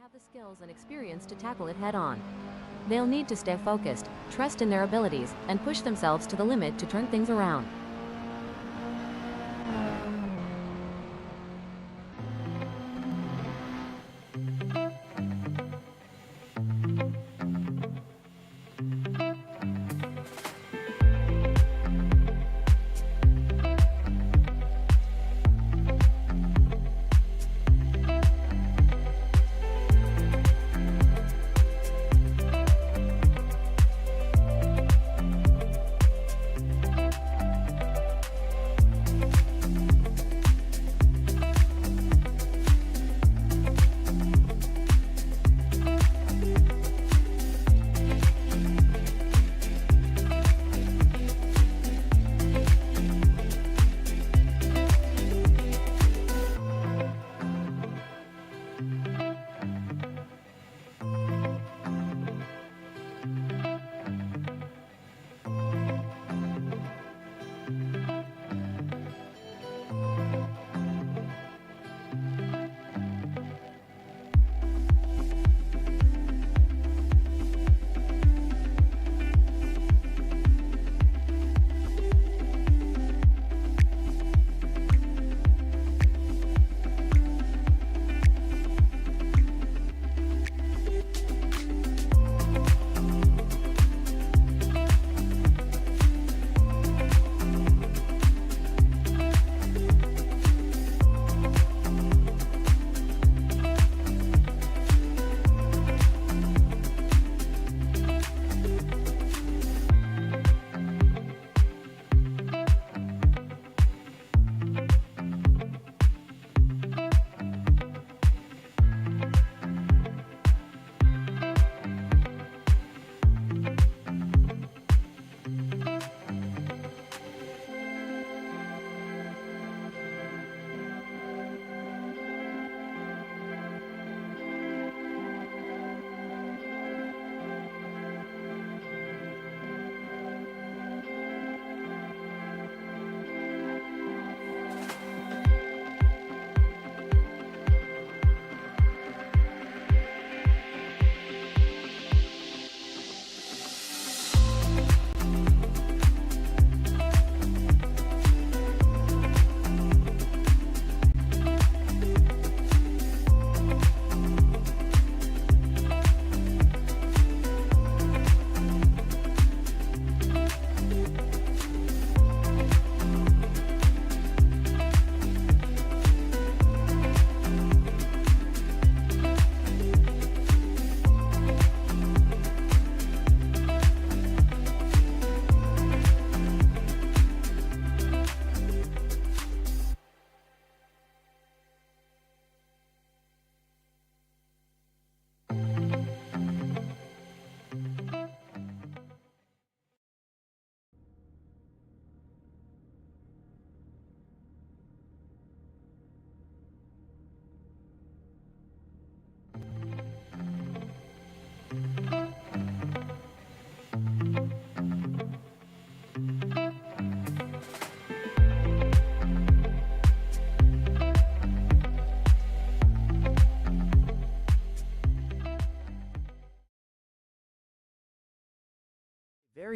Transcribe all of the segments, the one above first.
have the skills and experience to tackle it head-on. They'll need to stay focused, trust in their abilities, and push themselves to the limit to turn things around.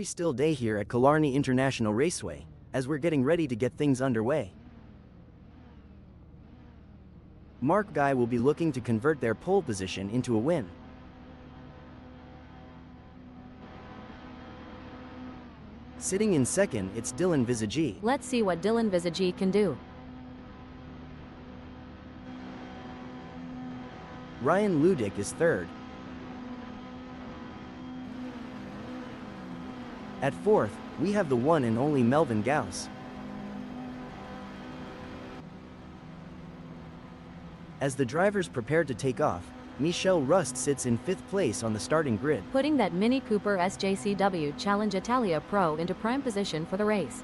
Very still day here at Killarney International Raceway, as we're getting ready to get things underway. Mark Guy will be looking to convert their pole position into a win. Sitting in second, it's Dylan Visagi. Let's see what Dylan Visagi can do. Ryan Ludick is third. At fourth, we have the one and only Melvin Gauss. As the drivers prepare to take off, Michelle Rust sits in fifth place on the starting grid, putting that Mini Cooper JCW Challenge Italia Pro into prime position for the race.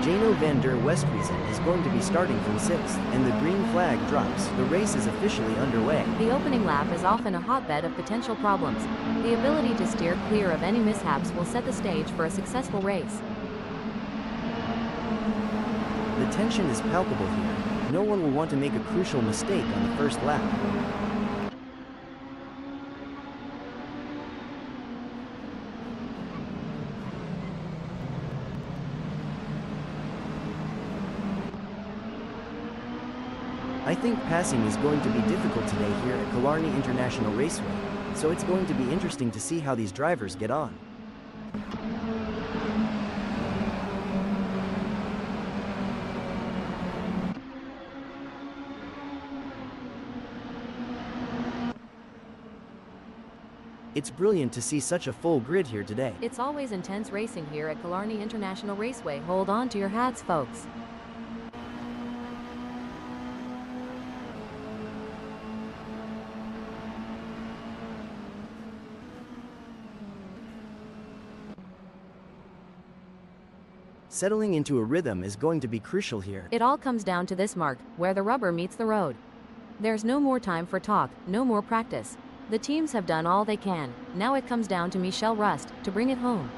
Jano van der Westhuizen is going to be starting from 6th, and the green flag drops. The race is officially underway. The opening lap is often a hotbed of potential problems. The ability to steer clear of any mishaps will set the stage for a successful race. The tension is palpable here, No one will want to make a crucial mistake on the first lap. I think passing is going to be difficult today here at Killarney International Raceway, so it's going to be interesting to see how these drivers get on. It's brilliant to see such a full grid here today. It's always intense racing here at Killarney International Raceway. Hold on to your hats, folks. Settling into a rhythm is going to be crucial here. It all comes down to this mark, where the rubber meets the road. There's no more time for talk, no more practice. The teams have done all they can. Now it comes down to Michelle Rust to bring it home.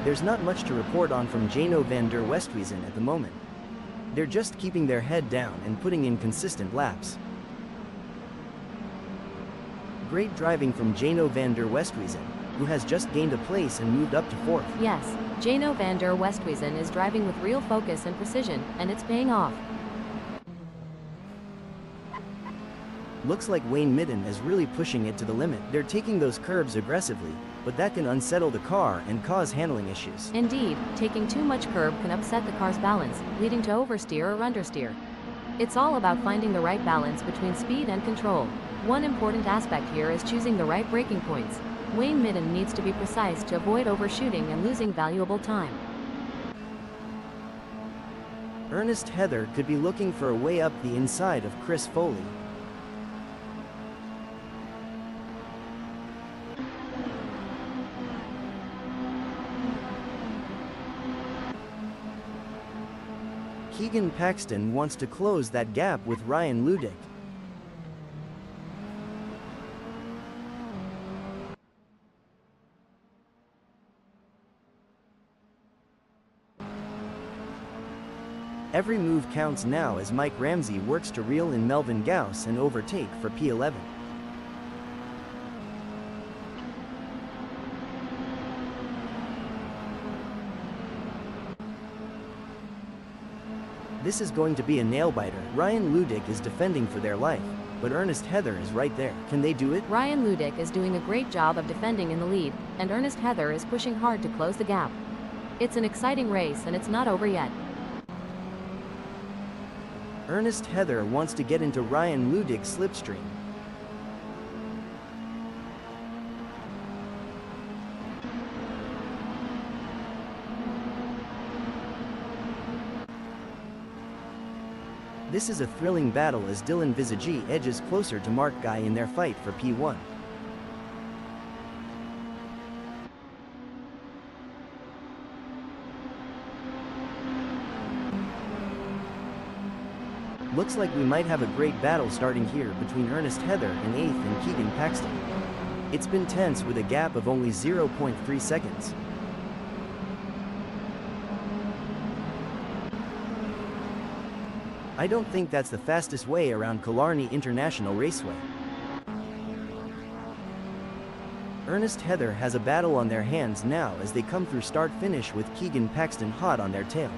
There's not much to report on from Jano van der Westhuizen at the moment. They're just keeping their head down and putting in consistent laps. Great driving from Jano van der Westhuizen, who has just gained a place and moved up to 4th. Yes, Jano van der Westhuizen is driving with real focus and precision, and it's paying off. Looks like Wayne Midden is really pushing it to the limit. They're taking those curbs aggressively, but that can unsettle the car and cause handling issues. Indeed, taking too much curb can upset the car's balance, leading to oversteer or understeer. It's all about finding the right balance between speed and control. One important aspect here is choosing the right braking points. Wayne Midden needs to be precise to avoid overshooting and losing valuable time. Ernest Heather could be looking for a way up the inside of Chris Foley. Keegan Paxton wants to close that gap with Ryan Ludick. Every move counts now as Mike Ramsey works to reel in Melvin Gauss and overtake for P11. This is going to be a nail-biter. Ryan Ludick is defending for their life, but Ernest Heather is right there. Can they do it? Ryan Ludick is doing a great job of defending in the lead, and Ernest Heather is pushing hard to close the gap. It's an exciting race, and it's not over yet. Ernest Heather wants to get into Ryan Ludick's slipstream. This is a thrilling battle as Dylan Visagi edges closer to Mark Guy in their fight for P1. Looks like we might have a great battle starting here between Ernest Heather in 8th and Keegan Paxton. It's been tense with a gap of only 0.3 seconds. I don't think that's the fastest way around Killarney International Raceway. Ernest Heather has a battle on their hands now as they come through start-finish with Keegan Paxton hot on their tail.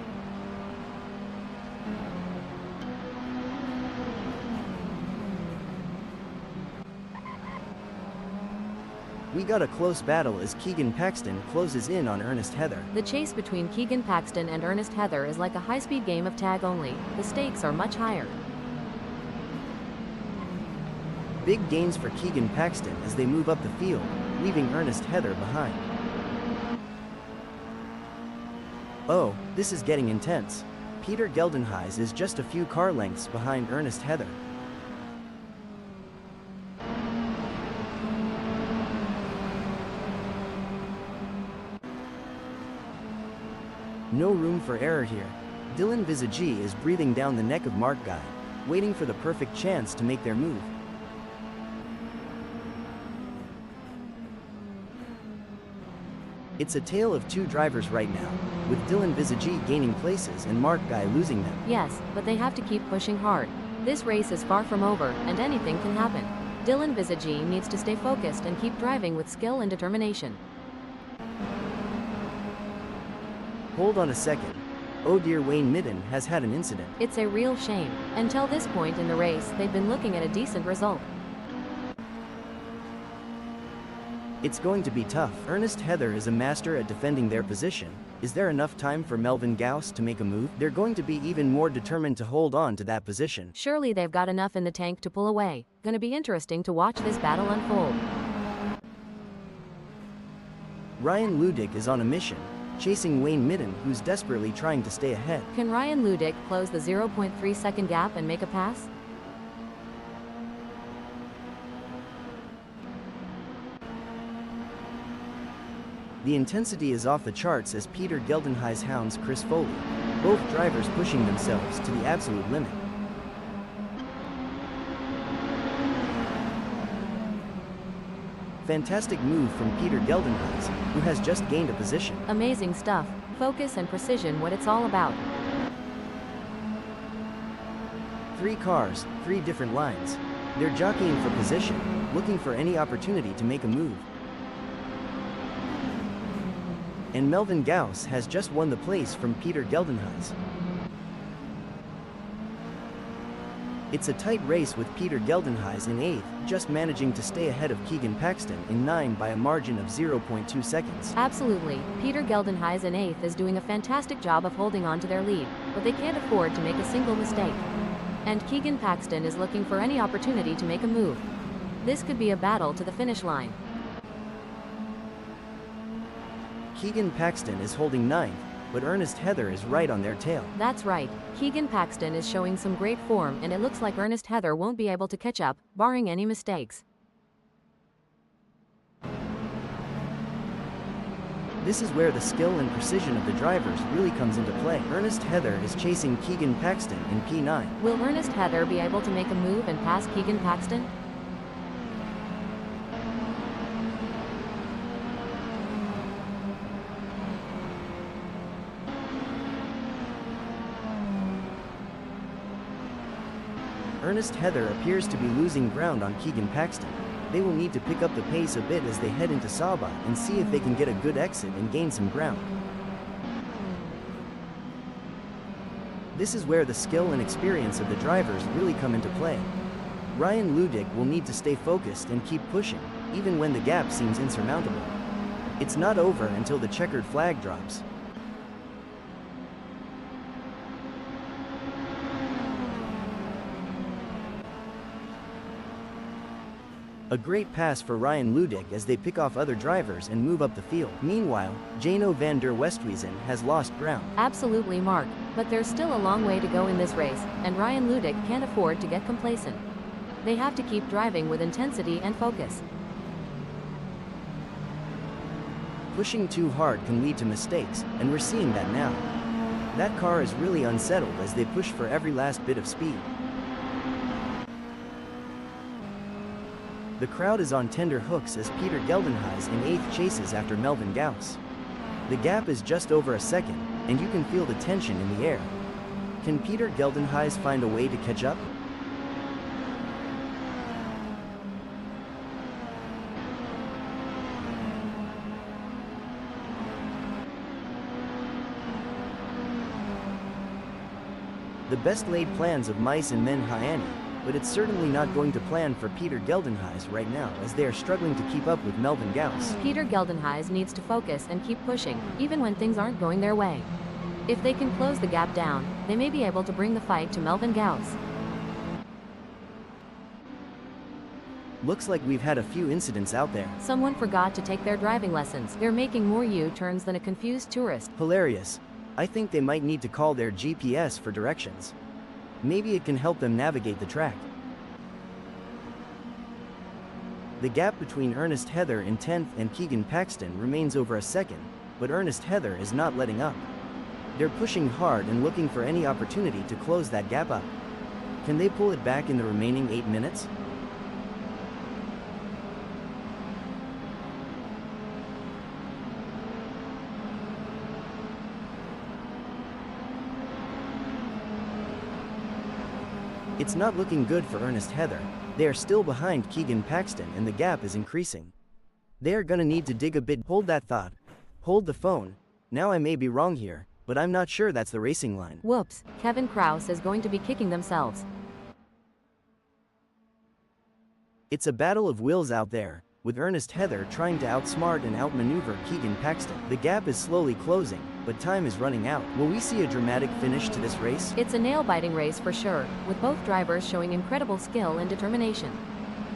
We got a close battle as Keegan Paxton closes in on Ernest Heather. The chase between Keegan Paxton and Ernest Heather is like a high-speed game of tag only. The stakes are much higher. Big gains for Keegan Paxton as they move up the field, leaving Ernest Heather behind. Oh, this is getting intense. Peter Geldenhuys is just a few car lengths behind Ernest Heather. No room for error here. Dylan Visagi is breathing down the neck of Mark Guy, waiting for the perfect chance to make their move. It's a tale of two drivers right now, with Dylan Visagi gaining places and Mark Guy losing them. Yes, but they have to keep pushing hard. This race is far from over, and anything can happen. Dylan Visagi needs to stay focused and keep driving with skill and determination. Hold on a second. Oh dear, Wayne Midden has had an incident. It's a real shame. Until this point in the race, they've been looking at a decent result. It's going to be tough. Ernest Heather is a master at defending their position. Is there enough time for Melvin Gauss to make a move? They're going to be even more determined to hold on to that position. Surely they've got enough in the tank to pull away. Gonna be interesting to watch this battle unfold. Ryan Ludick is on a mission, chasing Wayne Midden, who's desperately trying to stay ahead. Can Ryan Ludick close the 0.3 second gap and make a pass? The intensity is off the charts as Peter Geldenhuys hounds Chris Foley, both drivers pushing themselves to the absolute limit. Fantastic move from Peter Geldenhuys, who has just gained a position. Amazing stuff. Focus and precision, what it's all about. 3 cars, 3 different lines. They're jockeying for position, looking for any opportunity to make a move. And Melvin Gauss has just won the place from Peter Geldenhuys. It's a tight race with Peter Geldenhuys in 8th, just managing to stay ahead of Keegan Paxton in 9th by a margin of 0.2 seconds. Absolutely. Peter Geldenhuys in 8th is doing a fantastic job of holding on to their lead, but they can't afford to make a single mistake. And Keegan Paxton is looking for any opportunity to make a move. This could be a battle to the finish line. Keegan Paxton is holding 9th, but Ernest Heather is right on their tail. That's right. Keegan Paxton is showing some great form, and it looks like Ernest Heather won't be able to catch up, barring any mistakes. This is where the skill and precision of the drivers really comes into play. Ernest Heather is chasing Keegan Paxton in P9. Will Ernest Heather be able to make a move and pass Keegan Paxton? Ernest Heather appears to be losing ground on Keegan Paxton. They will need to pick up the pace a bit as they head into Saba and see if they can get a good exit and gain some ground. This is where the skill and experience of the drivers really come into play. Ryan Ludick will need to stay focused and keep pushing, even when the gap seems insurmountable. It's not over until the checkered flag drops. A great pass for Ryan Ludick as they pick off other drivers and move up the field. Meanwhile, Jano van der Westhuizen has lost ground. Absolutely, Mark. But there's still a long way to go in this race, and Ryan Ludick can't afford to get complacent. They have to keep driving with intensity and focus. Pushing too hard can lead to mistakes, and we're seeing that now. That car is really unsettled as they push for every last bit of speed. The crowd is on tender hooks as Peter Geldenhuys in 8th chases after Melvin Gauss. The gap is just over a second, and you can feel the tension in the air. Can Peter Geldenhuys find a way to catch up? The best laid plans of mice and men Hyani, but it's certainly not going to plan for Peter Geldenhuys right now as they are struggling to keep up with Melvin Gauss. Peter Geldenhuys needs to focus and keep pushing, even when things aren't going their way. If they can close the gap down, they may be able to bring the fight to Melvin Gauss. Looks like we've had a few incidents out there. Someone forgot to take their driving lessons. They're making more U-turns than a confused tourist. Hilarious. I think they might need to call their GPS for directions. Maybe it can help them navigate the track. The gap between Ernest Heather in 10th and Keegan Paxton remains over a second, but Ernest Heather is not letting up. They're pushing hard and looking for any opportunity to close that gap up. Can they pull it back in the remaining 8 minutes? It's not looking good for Ernest Heather. They are still behind Keegan Paxton and the gap is increasing. They are gonna need to dig a bit. Hold that thought. Hold the phone. Now I may be wrong here, but I'm not sure that's the racing line. Whoops, Kevin Kraus is going to be kicking themselves. It's a battle of wills out there, with Ernest Heather trying to outsmart and outmaneuver Keegan Paxton. The gap is slowly closing, but time is running out. Will we see a dramatic finish to this race? It's a nail-biting race for sure, with both drivers showing incredible skill and determination.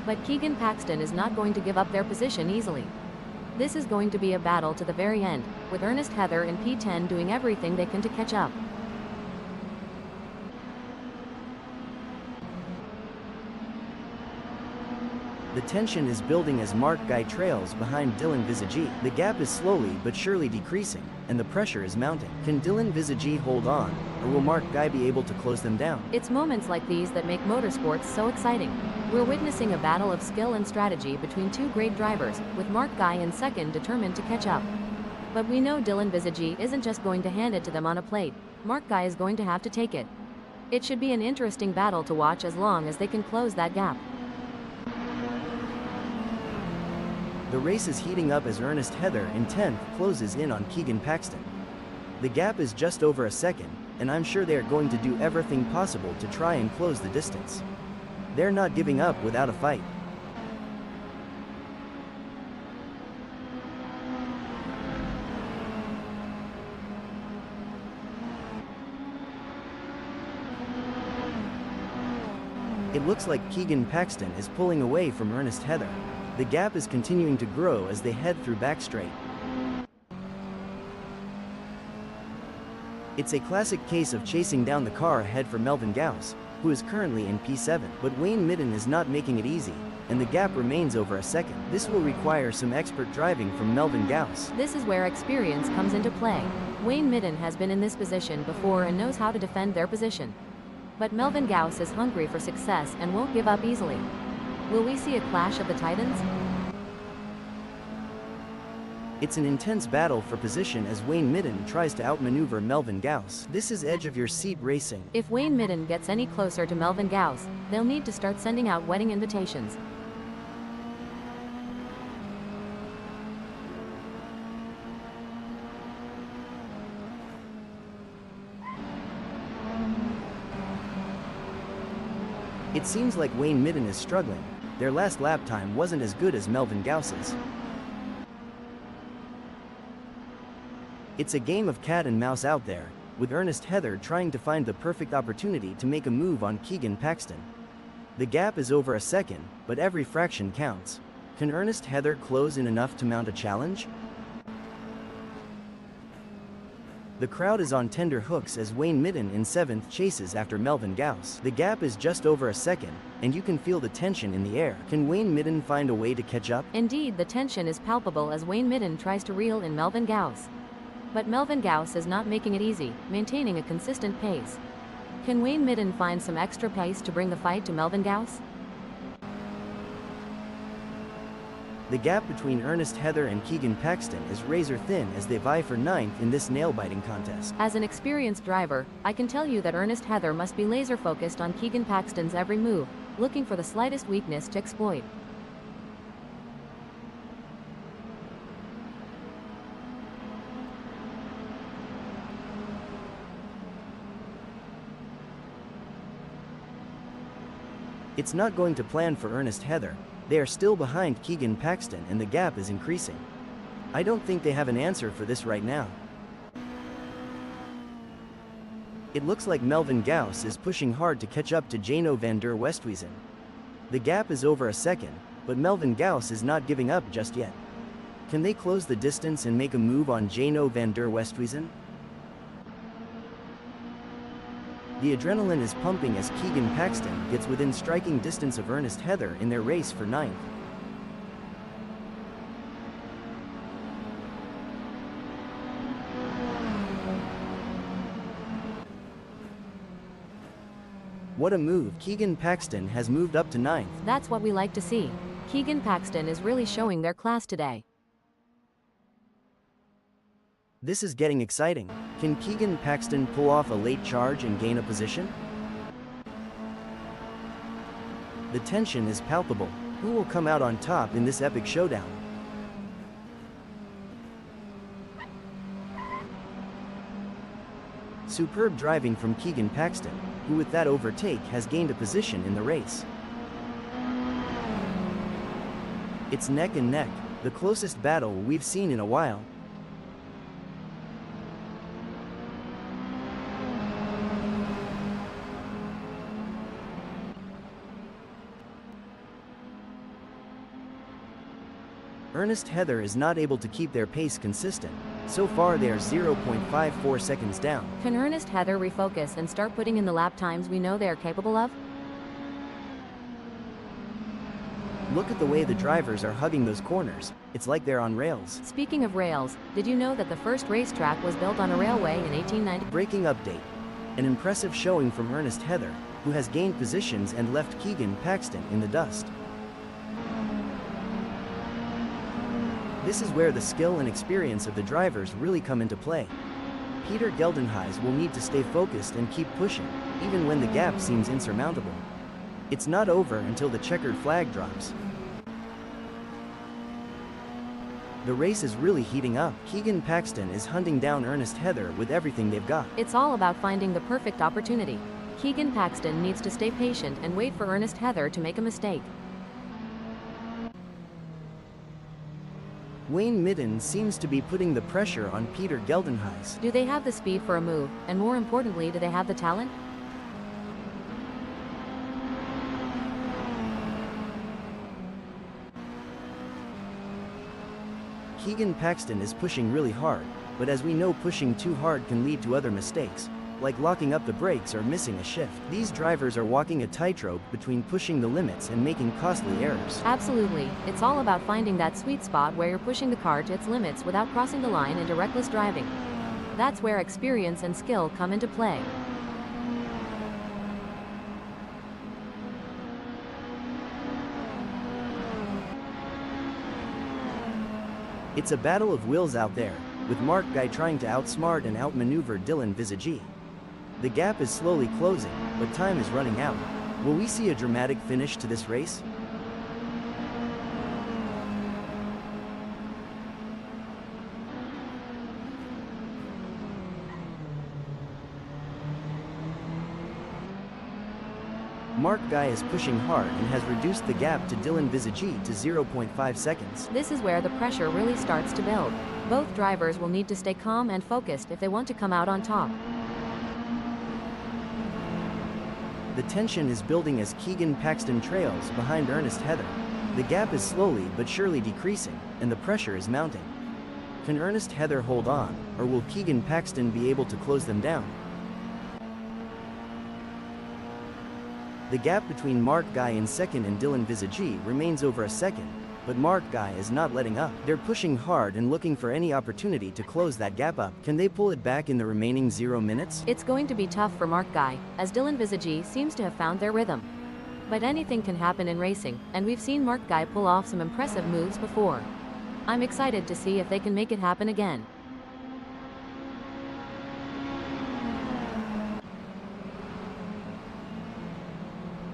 But Keegan Paxton is not going to give up their position easily. This is going to be a battle to the very end, with Ernest Heather and P10 doing everything they can to catch up. The tension is building as Mark Guy trails behind Dylan Visagi. The gap is slowly but surely decreasing, and the pressure is mounting. Can Dylan Visagi hold on, or will Mark Guy be able to close them down? It's moments like these that make motorsports so exciting. We're witnessing a battle of skill and strategy between two great drivers, with Mark Guy in second determined to catch up. But we know Dylan Visagi isn't just going to hand it to them on a plate. Mark Guy is going to have to take it. It should be an interesting battle to watch as long as they can close that gap. The race is heating up as Ernest Heather in 10th closes in on Keegan Paxton. The gap is just over a second, and I'm sure they are going to do everything possible to try and close the distance. They're not giving up without a fight. It looks like Keegan Paxton is pulling away from Ernest Heather. The gap is continuing to grow as they head through back straight. It's a classic case of chasing down the car ahead for Melvin Gauss, who is currently in P7. But Wayne Midden is not making it easy, and the gap remains over a second. This will require some expert driving from Melvin Gauss. This is where experience comes into play. Wayne Midden has been in this position before and knows how to defend their position. But Melvin Gauss is hungry for success and won't give up easily. Will we see a clash of the titans? It's an intense battle for position as Wayne Midden tries to outmaneuver Melvin Gauss. This is edge of your seat racing. If Wayne Midden gets any closer to Melvin Gauss, they'll need to start sending out wedding invitations. It seems like Wayne Midden is struggling. Their last lap time wasn't as good as Melvin Gauss's. It's a game of cat and mouse out there, with Ernest Heather trying to find the perfect opportunity to make a move on Keegan Paxton. The gap is over a second, but every fraction counts. Can Ernest Heather close in enough to mount a challenge? The crowd is on tender hooks as Wayne Midden in 7th chases after Melvin Gauss. The gap is just over a second, and you can feel the tension in the air. Can Wayne Midden find a way to catch up? Indeed, the tension is palpable as Wayne Midden tries to reel in Melvin Gauss. But Melvin Gauss is not making it easy, maintaining a consistent pace. Can Wayne Midden find some extra pace to bring the fight to Melvin Gauss? The gap between Ernest Heather and Keegan Paxton is razor thin as they vie for 9th in this nail-biting contest. As an experienced driver, I can tell you that Ernest Heather must be laser-focused on Keegan Paxton's every move, looking for the slightest weakness to exploit. It's not going to plan for Ernest Heather. They are still behind Keegan Paxton and the gap is increasing. I don't think they have an answer for this right now. It looks like Melvin Gauss is pushing hard to catch up to Jano van der Westhuizen. The gap is over a second, but Melvin Gauss is not giving up just yet. Can they close the distance and make a move on Jano van der Westhuizen? The adrenaline is pumping as Keegan Paxton gets within striking distance of Ernest Heather in their race for 9th. What a move! Keegan Paxton has moved up to 9th. That's what we like to see. Keegan Paxton is really showing their class today. This is getting exciting. Can Keegan Paxton pull off a late charge and gain a position? The tension is palpable. Who will come out on top in this epic showdown? Superb driving from Keegan Paxton, who with that overtake has gained a position in the race. It's neck and neck, the closest battle we've seen in a while. Ernest Heather is not able to keep their pace consistent. So far they are 0.54 seconds down. Can Ernest Heather refocus and start putting in the lap times we know they are capable of? Look at the way the drivers are hugging those corners. It's like they're on rails. Speaking of rails, did you know that the first racetrack was built on a railway in 1890? Breaking update. An impressive showing from Ernest Heather, who has gained positions and left Keegan Paxton in the dust. This is where the skill and experience of the drivers really come into play. Peter Geldenhuys will need to stay focused and keep pushing, even when the gap seems insurmountable. It's not over until the checkered flag drops. The race is really heating up. Keegan Paxton is hunting down Ernest Heather with everything they've got. It's all about finding the perfect opportunity. Keegan Paxton needs to stay patient and wait for Ernest Heather to make a mistake. Wayne Midden seems to be putting the pressure on Peter Geldenhuys. Do they have the speed for a move, and more importantly, do they have the talent? Keegan Paxton is pushing really hard, but as we know, pushing too hard can lead to other mistakes, like locking up the brakes or missing a shift. These drivers are walking a tightrope between pushing the limits and making costly errors. Absolutely. It's all about finding that sweet spot where you're pushing the car to its limits without crossing the line into reckless driving. That's where experience and skill come into play. It's a battle of wills out there, with Mark Guy trying to outsmart and outmaneuver Dylan Visagi. The gap is slowly closing, but time is running out. Will we see a dramatic finish to this race? Mark Guy is pushing hard and has reduced the gap to Dylan Visagi to 0.5 seconds. This is where the pressure really starts to build. Both drivers will need to stay calm and focused if they want to come out on top. The tension is building as Keegan Paxton trails behind Ernest Heather. The gap is slowly but surely decreasing, and the pressure is mounting. Can Ernest Heather hold on, or will Keegan Paxton be able to close them down? The gap between Mark Guy in second and Dylan Visagi remains over a second, but Mark Guy is not letting up. They're pushing hard and looking for any opportunity to close that gap up. Can they pull it back in the remaining 0 minutes? It's going to be tough for Mark Guy, as Dylan Visagi seems to have found their rhythm. But anything can happen in racing, and we've seen Mark Guy pull off some impressive moves before. I'm excited to see if they can make it happen again.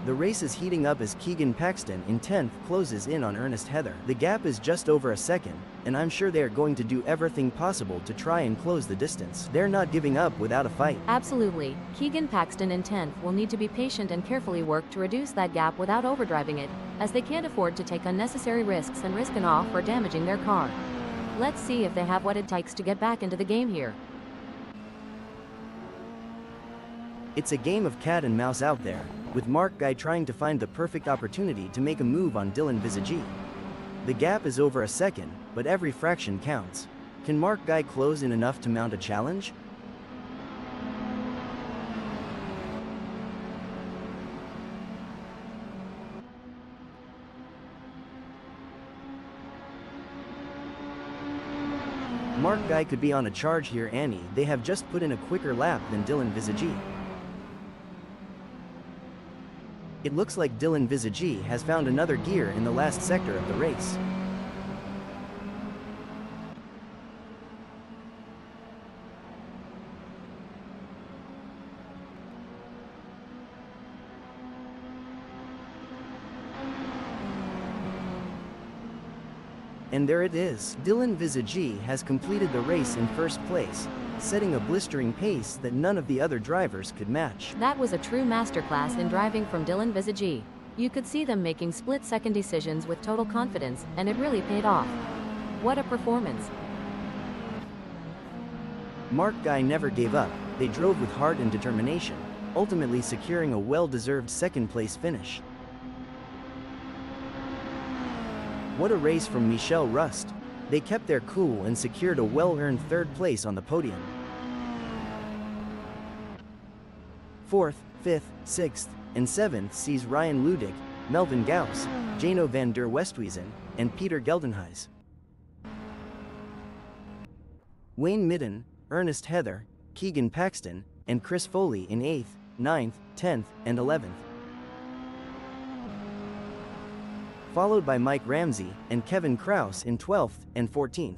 The race is heating up as Keegan Paxton in 10th closes in on Ernest Heather. The gap is just over a second, and I'm sure they are going to do everything possible to try and close the distance. They're not giving up without a fight. Absolutely. Keegan Paxton in 10th will need to be patient and carefully work to reduce that gap without overdriving it, as they can't afford to take unnecessary risks and risk an off or damaging their car. Let's see if they have what it takes to get back into the game here. It's a game of cat and mouse out there, with Mark Guy trying to find the perfect opportunity to make a move on Dylan Visagi. The gap is over a second, but every fraction counts. Can Mark Guy close in enough to mount a challenge? Mark Guy could be on a charge here, Annie. They have just put in a quicker lap than Dylan Visagi. It looks like Dylan Visagi has found another gear in the last sector of the race. And there it is. Dylan Visagi has completed the race in first place, setting a blistering pace that none of the other drivers could match. That was a true masterclass in driving from Dylan Visagi. You could see them making split-second decisions with total confidence, and it really paid off. What a performance. Mark Guy never gave up. They drove with heart and determination, ultimately securing a well-deserved second-place finish. What a race from Michel Rust. They kept their cool and secured a well-earned third place on the podium. Fourth, fifth, sixth, and seventh sees Ryan Ludick, Melvin Gauss, Jano van der Westhuizen, and Peter Geldenhuys. Wayne Midden, Ernest Heather, Keegan Paxton, and Chris Foley in 8th, 9th, 10th, and 11th. Followed by Mike Ramsey and Kevin Kraus in 12th and 14th.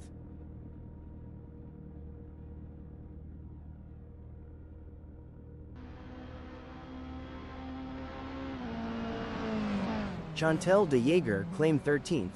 Chantal de Jager claimed 13th.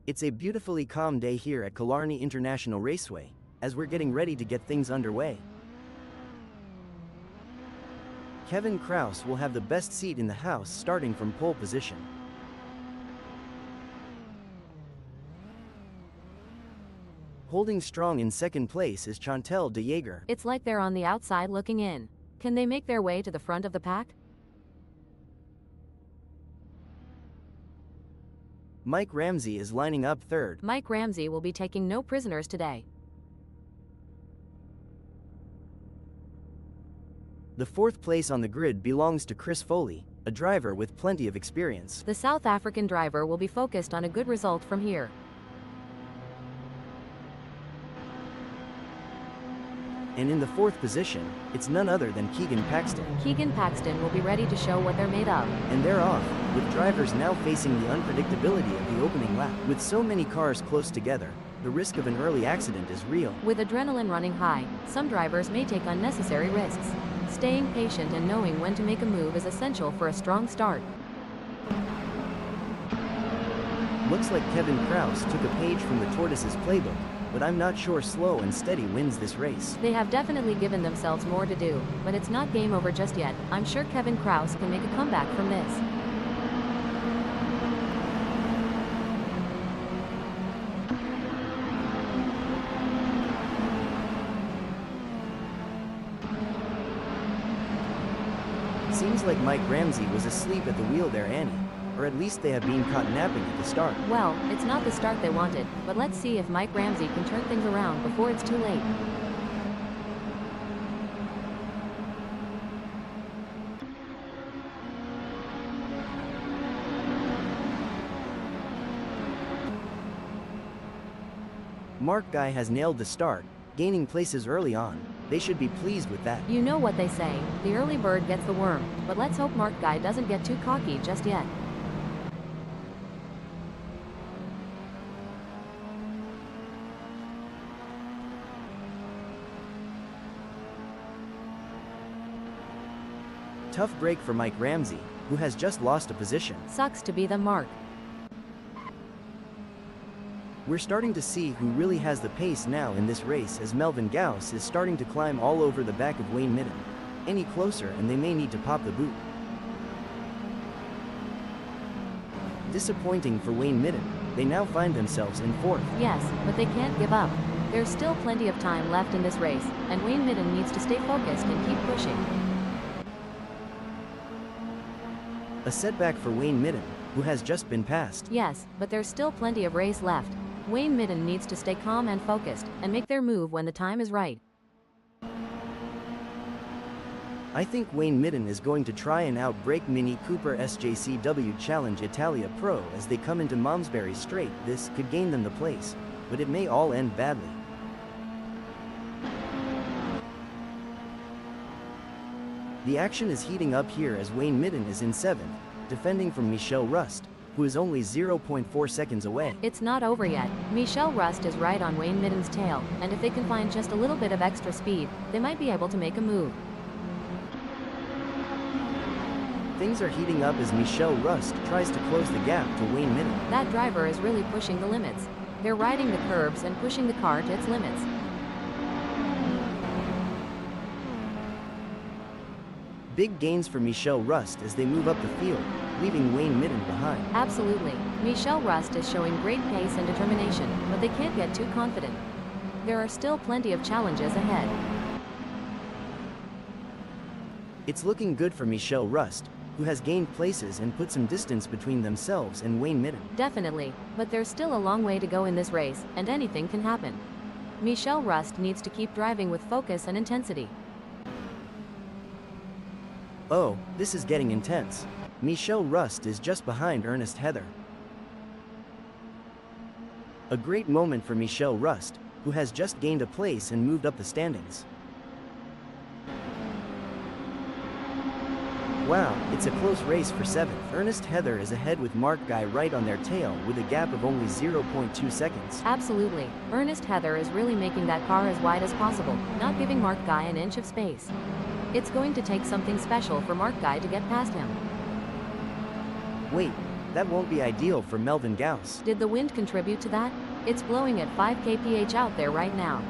It's a beautifully calm day here at Killarney International Raceway, as we're getting ready to get things underway. Kevin Kraus will have the best seat in the house starting from pole position. Holding strong in second place is Chantal de Jager. It's like they're on the outside looking in. Can they make their way to the front of the pack? Mike Ramsey is lining up third. Mike Ramsey will be taking no prisoners today. The fourth place on the grid belongs to Chris Foley, a driver with plenty of experience. The South African driver will be focused on a good result from here. And in the fourth position, it's none other than Keegan Paxton. Keegan Paxton will be ready to show what they're made of. And they're off, with drivers now facing the unpredictability of the opening lap. With so many cars close together, the risk of an early accident is real. With adrenaline running high, some drivers may take unnecessary risks. Staying patient and knowing when to make a move is essential for a strong start. Looks like Kevin Kraus took a page from the Tortoises playbook, but I'm not sure slow and steady wins this race. They have definitely given themselves more to do, but it's not game over just yet. I'm sure Kevin Kraus can make a comeback from this. Seems like Mike Ramsey was asleep at the wheel there, Annie. Or at least they have been caught napping at the start. Well, it's not the start they wanted, but let's see if Mike Ramsey can turn things around before it's too late. Mark Guy has nailed the start, gaining places early on. They should be pleased with that. You know what they say, the early bird gets the worm, but let's hope Mark Guy doesn't get too cocky just yet. Tough break for Mike Ramsey, who has just lost a position. Sucks to be the Mark. We're starting to see who really has the pace now in this race, as Melvin Gauss is starting to climb all over the back of Wayne Midden. Any closer and they may need to pop the boot. Disappointing for Wayne Midden, they now find themselves in fourth. Yes, but they can't give up. There's still plenty of time left in this race, and Wayne Midden needs to stay focused and keep pushing. A setback for Wayne Midden, who has just been passed. Yes, but there's still plenty of race left. Wayne Midden needs to stay calm and focused, and make their move when the time is right. I think Wayne Midden is going to try and outbrake Mini Cooper JCW Challenge Italia Pro as they come into Malmesbury Straight. This could gain them the place, but it may all end badly. The action is heating up here as Wayne Midden is in 7th, defending from Michel Rust, who is only 0.4 seconds away. It's not over yet. Michel Rust is right on Wayne Midden's tail, and if they can find just a little bit of extra speed, they might be able to make a move. Things are heating up as Michel Rust tries to close the gap to Wayne Midden. That driver is really pushing the limits. They're riding the curbs and pushing the car to its limits. Big gains for Michel Rust as they move up the field, leaving Wayne Midden behind. Absolutely. Michel Rust is showing great pace and determination, but they can't get too confident. There are still plenty of challenges ahead. It's looking good for Michel Rust, who has gained places and put some distance between themselves and Wayne Midden. Definitely, but there's still a long way to go in this race, and anything can happen. Michel Rust needs to keep driving with focus and intensity. Oh, this is getting intense. Michel Rust is just behind Ernest Heather. A great moment for Michel Rust, who has just gained a place and moved up the standings. Wow, it's a close race for 7th. Ernest Heather is ahead with Mark Guy right on their tail with a gap of only 0.2 seconds. Absolutely. Ernest Heather is really making that car as wide as possible, not giving Mark Guy an inch of space. It's going to take something special for Mark Guy to get past him. Wait, that won't be ideal for Melvin Gauss. Did the wind contribute to that? It's blowing at 5 kph out there right now.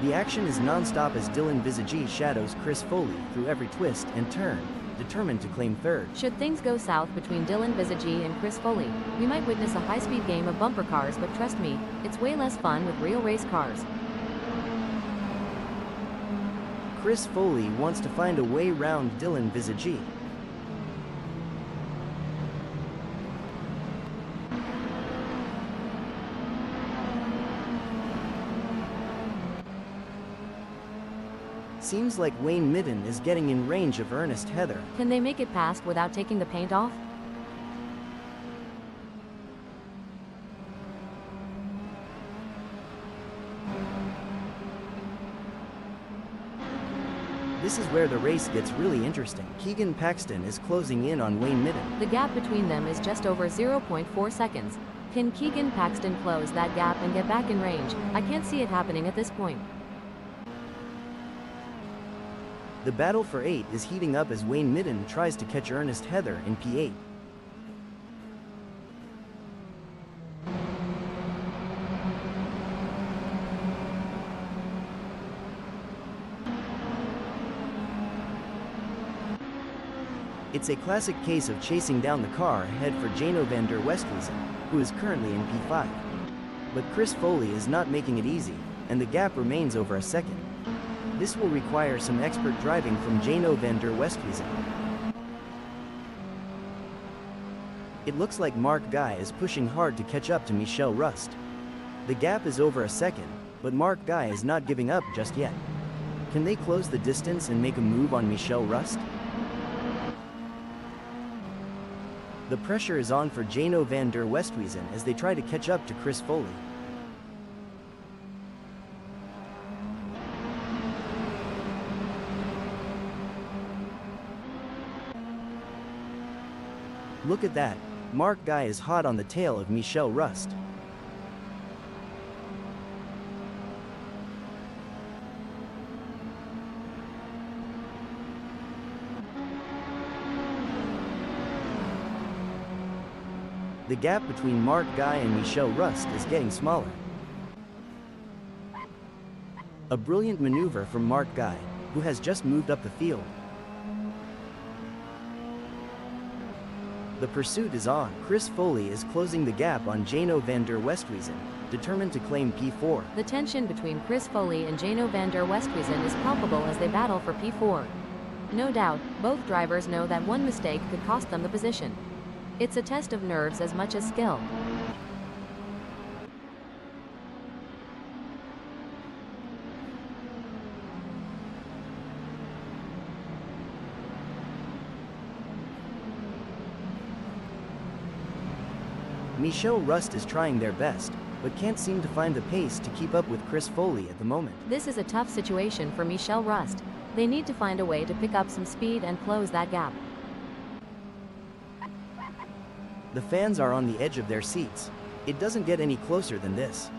The action is non-stop as Dylan Visage shadows Chris Foley through every twist and turn, determined to claim third. Should things go south between Dylan Visage and Chris Foley, we might witness a high-speed game of bumper cars, but trust me, it's way less fun with real race cars. Chris Foley wants to find a way round Dylan Visage. Seems like Wayne Midden is getting in range of Ernest Heather. Can they make it past without taking the paint off? This is where the race gets really interesting. Keegan Paxton is closing in on Wayne Midden. The gap between them is just over 0.4 seconds. Can Keegan Paxton close that gap and get back in range? I can't see it happening at this point. The battle for 8 is heating up as Wayne Midden tries to catch Ernest Heather in P8. It's a classic case of chasing down the car ahead for Jano van der Westhuizen, who is currently in P5. But Chris Foley is not making it easy, and the gap remains over a second. This will require some expert driving from Jano van der Westhuizen. It looks like Mark Guy is pushing hard to catch up to Michel Rust. The gap is over a second, but Mark Guy is not giving up just yet. Can they close the distance and make a move on Michel Rust? The pressure is on for Jano van der Westhuizen as they try to catch up to Chris Foley. Look at that, Mark Guy is hot on the tail of Michel Rust. The gap between Mark Guy and Michel Rust is getting smaller. A brilliant maneuver from Mark Guy, who has just moved up the field. The pursuit is on. Chris Foley is closing the gap on Jano van der Westhuizen, determined to claim P4. The tension between Chris Foley and Jano van der Westhuizen is palpable as they battle for P4. No doubt, both drivers know that one mistake could cost them the position. It's a test of nerves as much as skill. Michel Rust is trying their best, but can't seem to find the pace to keep up with Chris Foley at the moment. This is a tough situation for Michel Rust. They need to find a way to pick up some speed and close that gap. The fans are on the edge of their seats. It doesn't get any closer than this.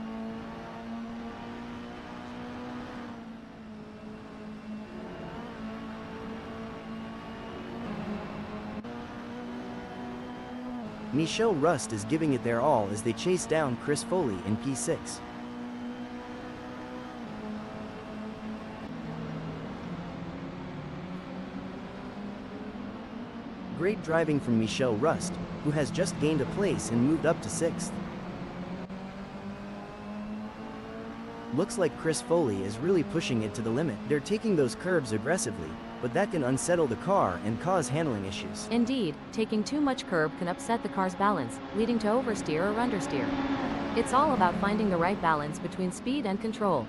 Michel Rust is giving it their all as they chase down Chris Foley in P6. Great driving from Michel Rust, who has just gained a place and moved up to 6th. Looks like Chris Foley is really pushing it to the limit. They're taking those curbs aggressively, but that can unsettle the car and cause handling issues. Indeed, taking too much curb can upset the car's balance, leading to oversteer or understeer. It's all about finding the right balance between speed and control.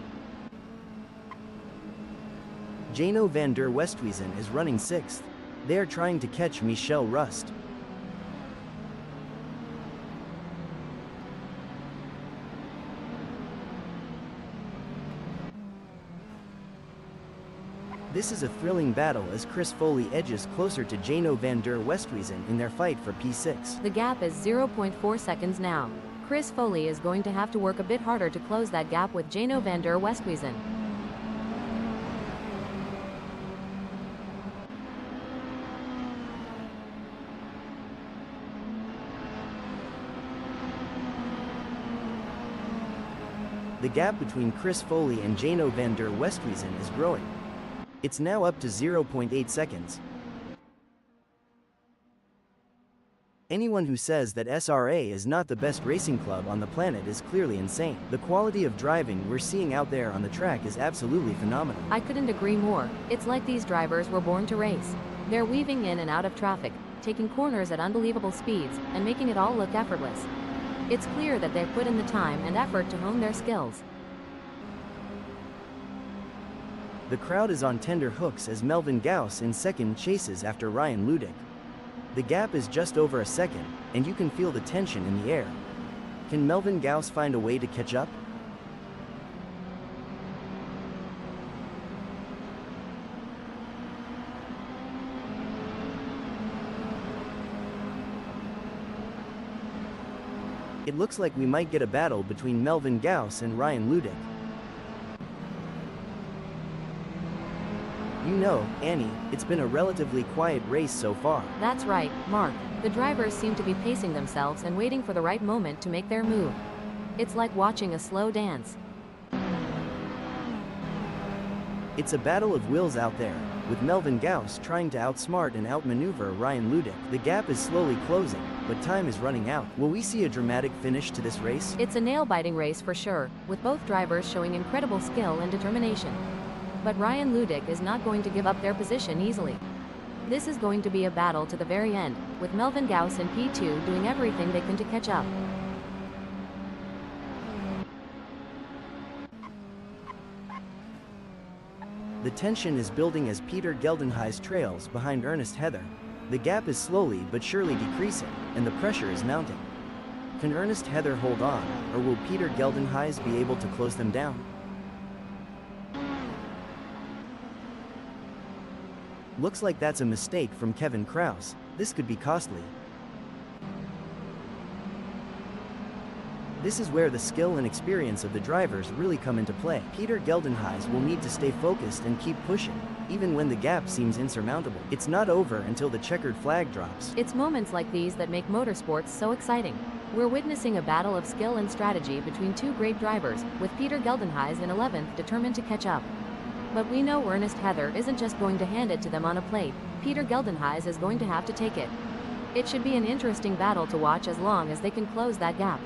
Jano van der Westhuizen is running 6th. They are trying to catch Michel Rust. This is a thrilling battle as Chris Foley edges closer to Jano van der Westhuizen in their fight for P6. The gap is 0.4 seconds now. Chris Foley is going to have to work a bit harder to close that gap with Jano van der Westhuizen. The gap between Chris Foley and Jano van der Westhuizen is growing. It's now up to 0.8 seconds. Anyone who says that SRA is not the best racing club on the planet is clearly insane. The quality of driving we're seeing out there on the track is absolutely phenomenal. I couldn't agree more. It's like these drivers were born to race. They're weaving in and out of traffic, taking corners at unbelievable speeds, and making it all look effortless. It's clear that they've put in the time and effort to hone their skills. The crowd is on tender hooks as Melvin Gauss in second chases after Ryan Ludick. The gap is just over a second, and you can feel the tension in the air. Can Melvin Gauss find a way to catch up? It looks like we might get a battle between Melvin Gauss and Ryan Ludick. You know, Annie, it's been a relatively quiet race so far. That's right, Mark. The drivers seem to be pacing themselves and waiting for the right moment to make their move. It's like watching a slow dance. It's a battle of wills out there, with Melvin Gauss trying to outsmart and outmaneuver Ryan Ludick. The gap is slowly closing, but time is running out. Will we see a dramatic finish to this race? It's a nail-biting race for sure, with both drivers showing incredible skill and determination. But Ryan Ludick is not going to give up their position easily. This is going to be a battle to the very end, with Melvin Gauss and P2 doing everything they can to catch up. The tension is building as Peter Geldenhuys trails behind Ernest Heather. The gap is slowly but surely decreasing, and the pressure is mounting. Can Ernest Heather hold on, or will Peter Geldenhuys be able to close them down? Looks like that's a mistake from Kevin Kraus. This could be costly. This is where the skill and experience of the drivers really come into play. Peter Geldenhuys will need to stay focused and keep pushing, even when the gap seems insurmountable. It's not over until the checkered flag drops. It's moments like these that make motorsports so exciting. We're witnessing a battle of skill and strategy between two great drivers, with Peter Geldenhuys in 11th determined to catch up. But we know Ernest Heather isn't just going to hand it to them on a plate. Peter Geldenhuys is going to have to take it. It should be an interesting battle to watch as long as they can close that gap.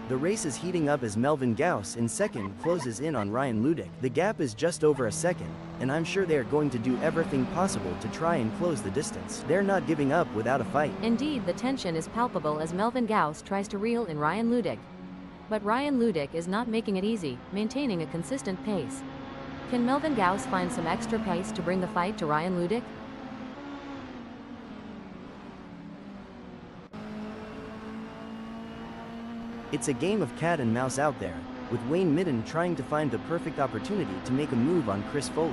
The race is heating up as Melvin Gauss in second closes in on Ryan Ludick. The gap is just over a second, and I'm sure they are going to do everything possible to try and close the distance. They're not giving up without a fight. Indeed, the tension is palpable as Melvin Gauss tries to reel in Ryan Ludick. But Ryan Ludick is not making it easy, maintaining a consistent pace. Can Melvin Gauss find some extra pace to bring the fight to Ryan Ludick? It's a game of cat and mouse out there, with Wayne Midden trying to find the perfect opportunity to make a move on Chris Foley.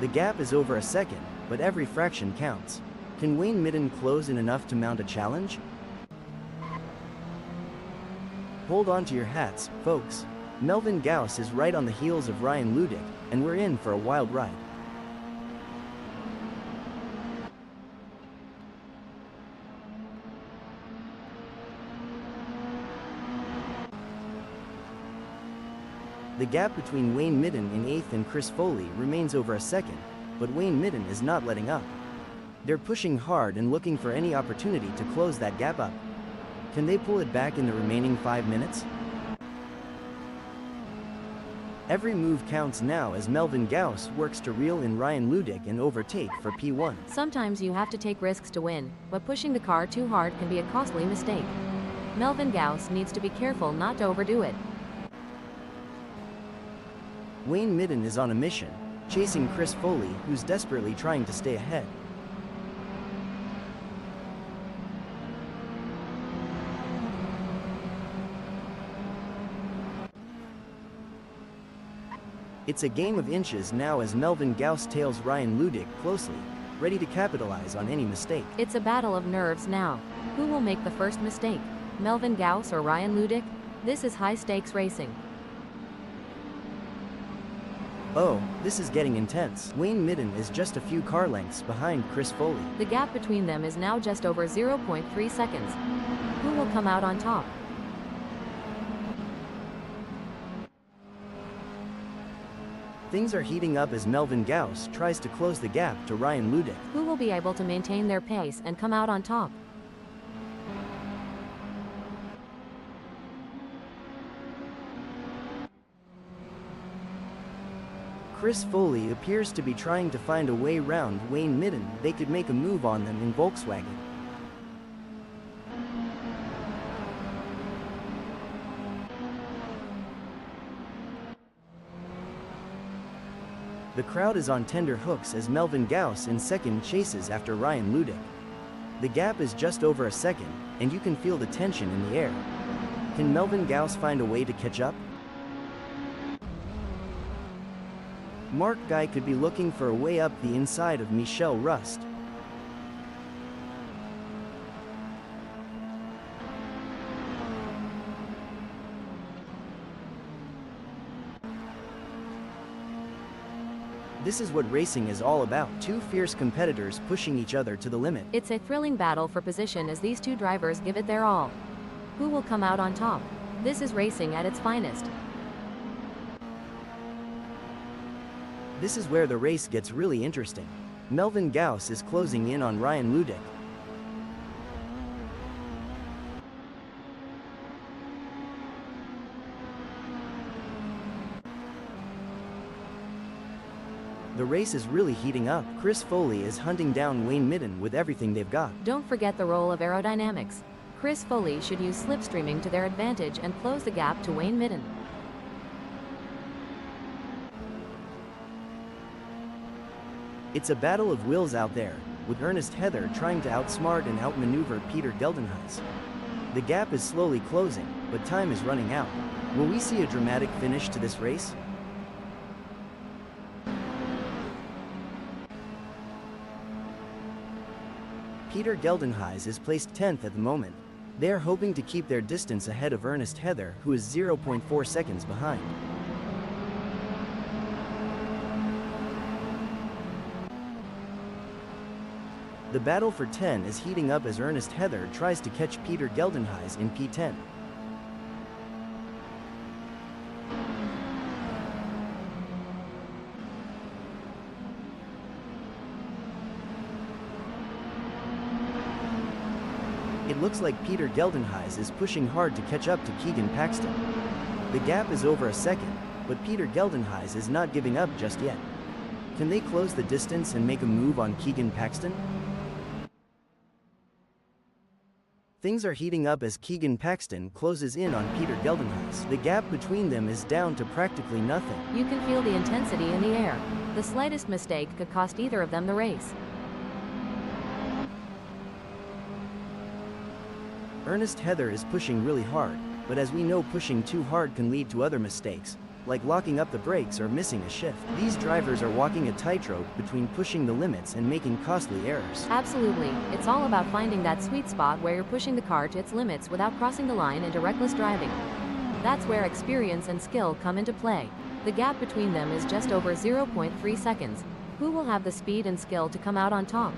The gap is over a second, but every fraction counts. Can Wayne Midden close in enough to mount a challenge? Hold on to your hats, folks. Melvin Gauss is right on the heels of Ryan Ludick, and we're in for a wild ride. The gap between Wayne Midden in 8th and Chris Foley remains over a second, but Wayne Midden is not letting up. They're pushing hard and looking for any opportunity to close that gap up. Can they pull it back in the remaining 5 minutes? Every move counts now as Melvin Gauss works to reel in Ryan Ludick and overtake for P1. Sometimes you have to take risks to win, but pushing the car too hard can be a costly mistake. Melvin Gauss needs to be careful not to overdo it. Wayne Midden is on a mission, chasing Chris Foley, who's desperately trying to stay ahead. It's a game of inches now as Melvin Gauss tails Ryan Ludick closely, ready to capitalize on any mistake. It's a battle of nerves now. Who will make the first mistake? Melvin Gauss or Ryan Ludick? This is high-stakes racing. Oh, this is getting intense. Wayne Midden is just a few car lengths behind Chris Foley. The gap between them is now just over 0.3 seconds. Who will come out on top? Things are heating up as Melvin Gauss tries to close the gap to Ryan Ludick. Who will be able to maintain their pace and come out on top? Chris Foley appears to be trying to find a way round Wayne Midden. They could make a move on them in Volkswagen. The crowd is on tender hooks as Melvin Gauss in second chases after Ryan Ludick. The gap is just over a second, and you can feel the tension in the air. Can Melvin Gauss find a way to catch up? Mark Guy could be looking for a way up the inside of Michel Rust. This is what racing is all about. Two fierce competitors pushing each other to the limit. It's a thrilling battle for position as these two drivers give it their all. Who will come out on top? This is racing at its finest. This is where the race gets really interesting. Melvin Gauss is closing in on Ryan Ludick. The race is really heating up. Chris Foley is hunting down Wayne Midden with everything they've got. Don't forget the role of aerodynamics. Chris Foley should use slipstreaming to their advantage and close the gap to Wayne Midden. It's a battle of wills out there, with Ernest Heather trying to outsmart and outmaneuver Peter Geldenhuys. The gap is slowly closing, but time is running out. Will we see a dramatic finish to this race? Peter Geldenhuys is placed 10th at the moment. They are hoping to keep their distance ahead of Ernest Heather, who is 0.4 seconds behind. The battle for 10 is heating up as Ernest Heather tries to catch Peter Geldenhuys in P10. It looks like Peter Geldenhuys is pushing hard to catch up to Keegan Paxton. The gap is over a second, but Peter Geldenhuys is not giving up just yet. Can they close the distance and make a move on Keegan Paxton? Things are heating up as Keegan Paxton closes in on Peter Geldenhuys. The gap between them is down to practically nothing. You can feel the intensity in the air. The slightest mistake could cost either of them the race. Ernest Heather is pushing really hard, but as we know, pushing too hard can lead to other mistakes, like locking up the brakes or missing a shift. These drivers are walking a tightrope between pushing the limits and making costly errors. Absolutely. It's all about finding that sweet spot where you're pushing the car to its limits without crossing the line into reckless driving. That's where experience and skill come into play. The gap between them is just over 0.3 seconds. Who will have the speed and skill to come out on top?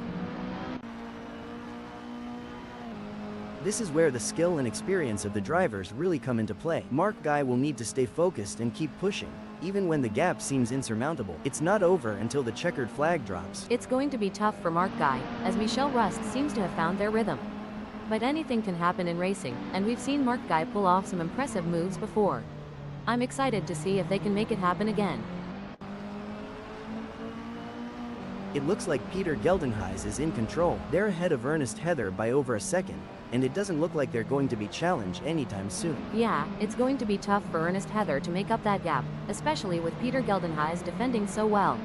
This is where the skill and experience of the drivers really come into play. Mark Guy will need to stay focused and keep pushing, even when the gap seems insurmountable. It's not over until the checkered flag drops. It's going to be tough for Mark Guy, as Michel Rust seems to have found their rhythm. But anything can happen in racing, and we've seen Mark Guy pull off some impressive moves before. I'm excited to see if they can make it happen again. It looks like Peter Geldenhuys is in control. They're ahead of Ernest Heather by over a second, and it doesn't look like they're going to be challenged anytime soon. Yeah, it's going to be tough for Ernest Heather to make up that gap, especially with Peter Geldenhuys defending so well.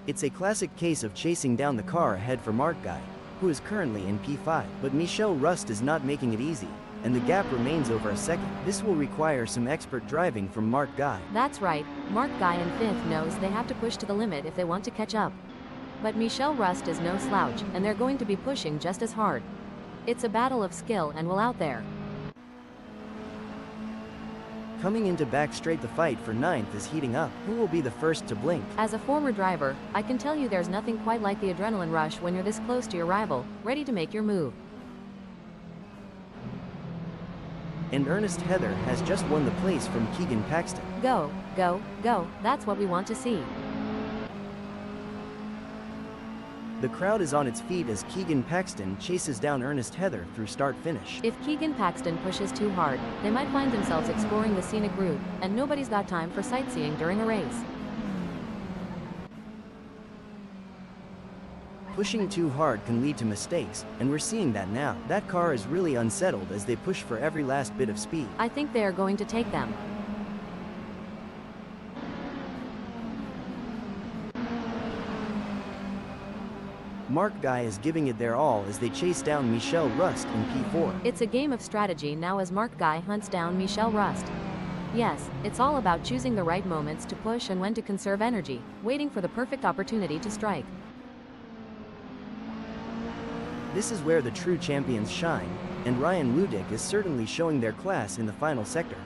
It's a classic case of chasing down the car ahead for Mark Guy, who is currently in P5. But Michel Rust is not making it easy, and the gap remains over a second. This will require some expert driving from Mark Guy. That's right, Mark Guy in 5th knows they have to push to the limit if they want to catch up. But Michel Rust is no slouch, and they're going to be pushing just as hard. It's a battle of skill and will out there. Coming into back straight, the fight for 9th is heating up. Who will be the first to blink? As a former driver, I can tell you there's nothing quite like the adrenaline rush when you're this close to your rival, ready to make your move. And Ernest Heather has just won the place from Keegan Paxton. Go, go, go, that's what we want to see. The crowd is on its feet as Keegan Paxton chases down Ernest Heather through start-finish. If Keegan Paxton pushes too hard, they might find themselves exploring the scenic route, and nobody's got time for sightseeing during a race. Pushing too hard can lead to mistakes, and we're seeing that now. That car is really unsettled as they push for every last bit of speed. I think they are going to take them. Mark Guy is giving it their all as they chase down Michelle Rust in P4. It's a game of strategy now as Mark Guy hunts down Michelle Rust. Yes, it's all about choosing the right moments to push and when to conserve energy, waiting for the perfect opportunity to strike. This is where the true champions shine, and Ryan Ludick is certainly showing their class in the final sector.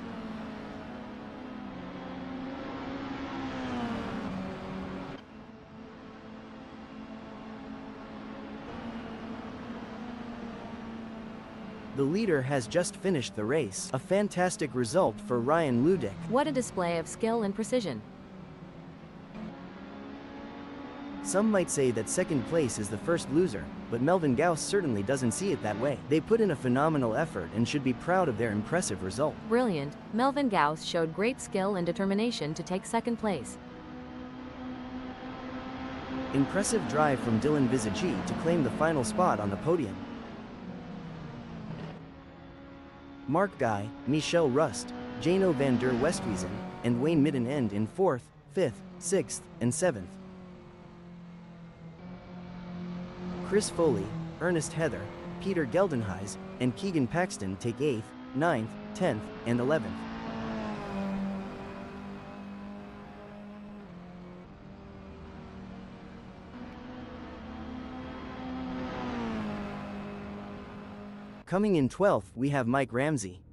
The leader has just finished the race. A fantastic result for Ryan Ludick. What a display of skill and precision. Some might say that second place is the first loser, but Melvin Gauss certainly doesn't see it that way. They put in a phenomenal effort and should be proud of their impressive result. Brilliant, Melvin Gauss showed great skill and determination to take second place. Impressive drive from Dylan Visagi to claim the final spot on the podium. Mark Guy, Michelle Rust, Jano van der Westhuizen, and Wayne Midden end in 4th, 5th, 6th, and 7th. Chris Foley, Ernest Heather, Peter Geldenhuys, and Keegan Paxton take 8th, 9th, 10th, and 11th. Coming in 12th we have Mike Ramsey.